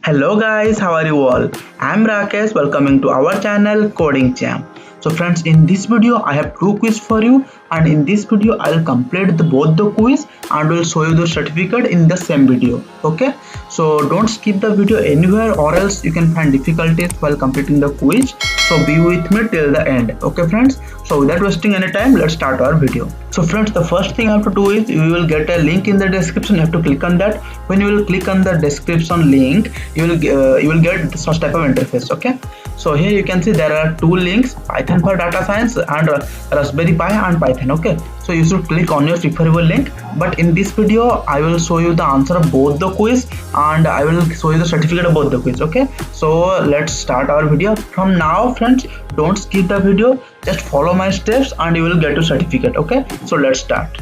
Hello guys, how are you all? I'm Rakesh, welcoming to our channel Coding Jam. So friends, in this video I have two quiz for you, and in this video I will complete both the quiz and will show you the certificate in the same video. Okay, so don't skip the video anywhere or else you can find difficulties while completing the quiz. So be with me till the end. Okay friends, so without wasting any time, let's start our video. So friends, the first thing you have to do is you will get a link in the description. You have to click on that. When you will click on the description link, you will get such type of interface. Okay, so here you can see there are two links: Python for data science and Raspberry Pi and Python. Okay, so you should click on your preferable link. But in this video I will show you the answer of both the quiz and I will show you the certificate of both the quiz. Okay, so let's start our video from now. Friends, don't skip the video, just follow my steps and you will get your certificate. Okay, so let's start.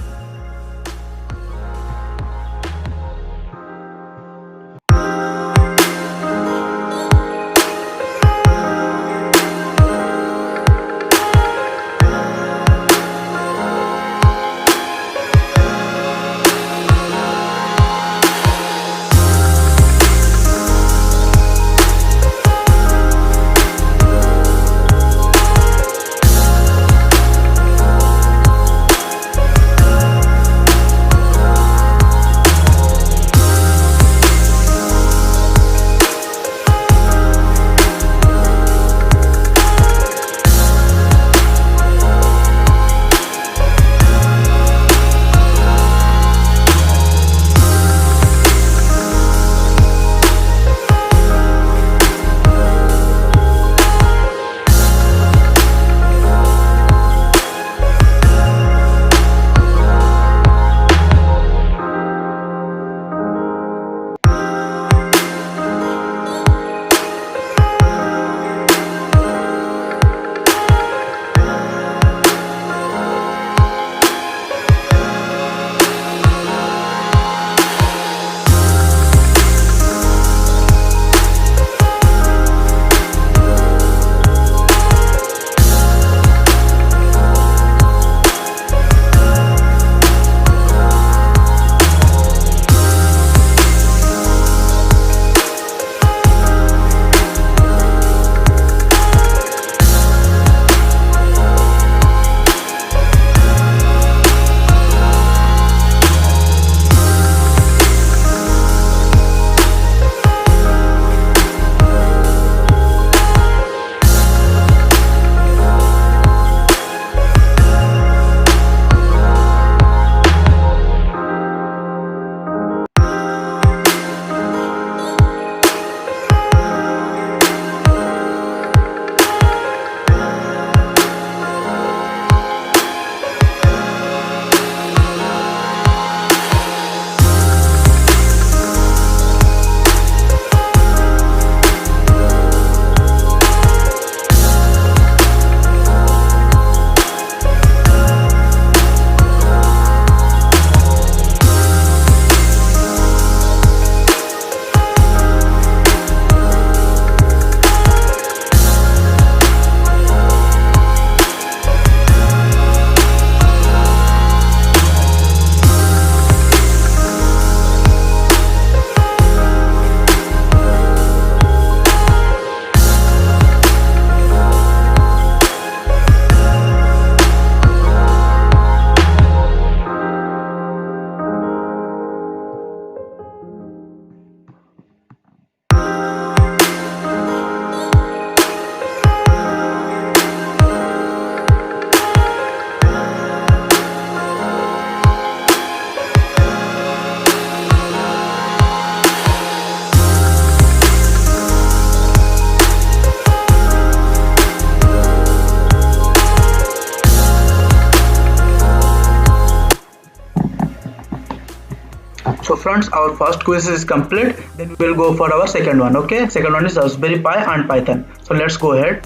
So friends, our first quiz is complete. Then we will go for our second one. Okay, second one is Raspberry Pi and Python. So let's go ahead.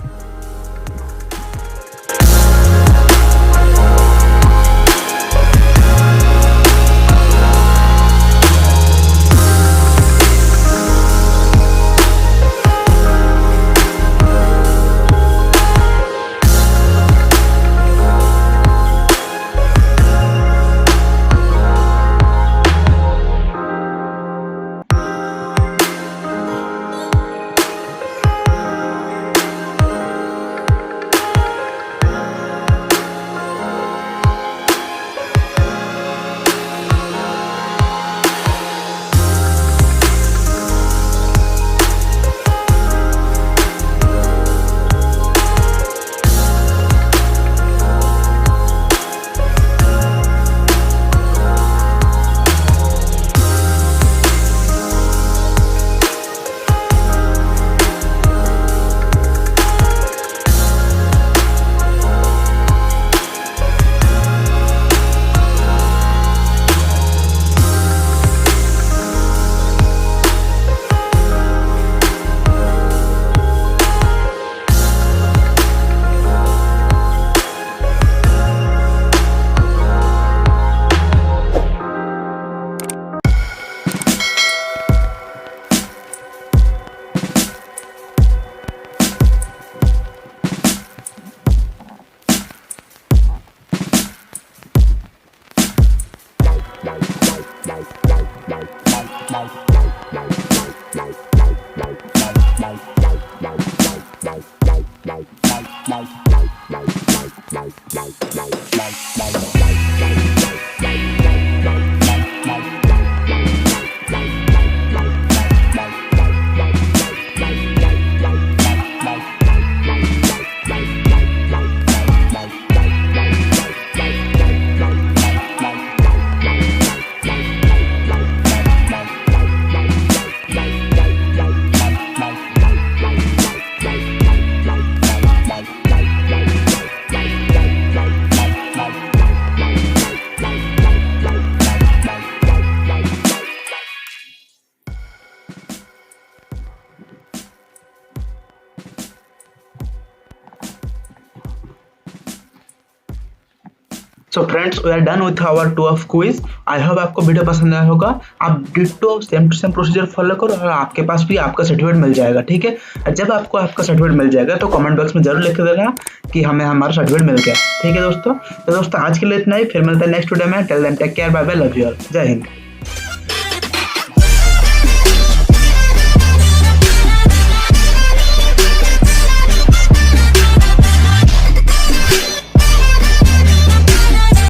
So friends we are done with our 2 of quiz. I hope आपको video पसंद आया होगा। आप ditto same to same procedure follow करो और आपके पास भी आपका सर्टिफिकेट मिल जाएगा, ठीक है। जब आपको आपका सर्टिफिकेट मिल जाएगा तो कमेंट बॉक्स में जरूर लिख देना कि हमें हमारा सर्टिफिकेट मिल गया, ठीक है दोस्तों। तो दोस्तों आज के लिए इतना ही, फिर मिलते हैं नेक्स्ट वीडियो में। Till then take care, bye bye, love you all, जय हिंद।